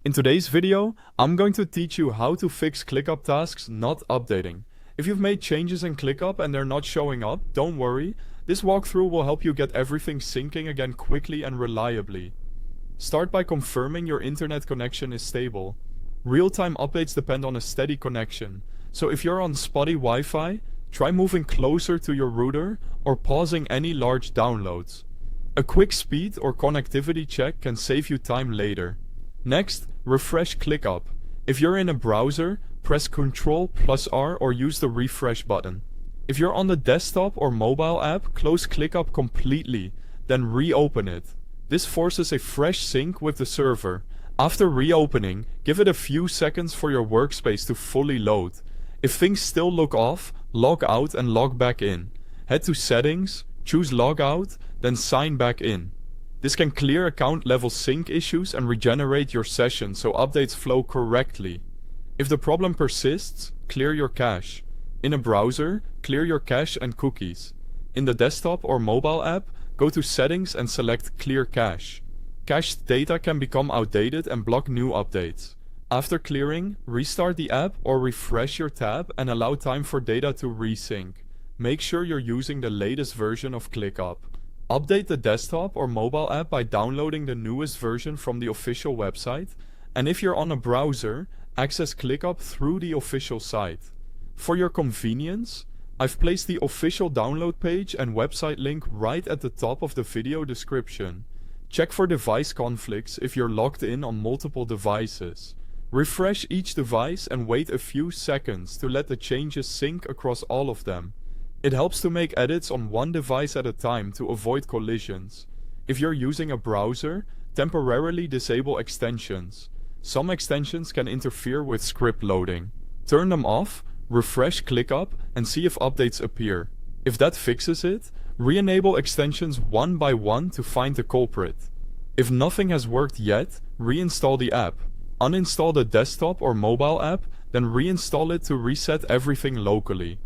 In today's video, I'm going to teach you how to fix ClickUp tasks not updating. If you've made changes in ClickUp and they're not showing up, don't worry. This walkthrough will help you get everything syncing again quickly and reliably. Start by confirming your internet connection is stable. Real-time updates depend on a steady connection, so if you're on spotty Wi-Fi, try moving closer to your router or pausing any large downloads. A quick speed or connectivity check can save you time later. Next, refresh ClickUp. If you're in a browser, press Ctrl+R or use the refresh button. If you're on the desktop or mobile app, close ClickUp completely, then reopen it. This forces a fresh sync with the server. After reopening, give it a few seconds for your workspace to fully load. If things still look off, log out and log back in. Head to Settings, choose Log Out, then sign back in. This can clear account level sync issues and regenerate your session so updates flow correctly. If the problem persists, clear your cache. In a browser, clear your cache and cookies. In the desktop or mobile app, go to Settings and select Clear Cache. Cached data can become outdated and block new updates. After clearing, restart the app or refresh your tab and allow time for data to resync. Make sure you're using the latest version of ClickUp. Update the desktop or mobile app by downloading the newest version from the official website, and if you're on a browser, access ClickUp through the official site. For your convenience, I've placed the official download page and website link right at the top of the video description. Check for device conflicts if you're logged in on multiple devices. Refresh each device and wait a few seconds to let the changes sync across all of them. It helps to make edits on one device at a time to avoid collisions. If you're using a browser, temporarily disable extensions. Some extensions can interfere with script loading. Turn them off, refresh ClickUp, and see if updates appear. If that fixes it, re-enable extensions one by one to find the culprit. If nothing has worked yet, reinstall the app. Uninstall the desktop or mobile app, then reinstall it to reset everything locally.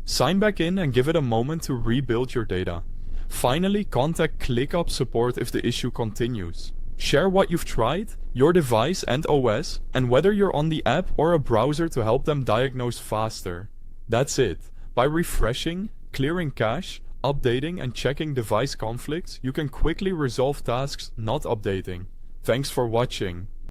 Sign back in and give it a moment to rebuild your data. Finally, contact ClickUp support if the issue continues. Share what you've tried, your device and OS, and whether you're on the app or a browser to help them diagnose faster. That's it. By refreshing, clearing cache, updating and checking device conflicts, you can quickly resolve tasks not updating. Thanks for watching.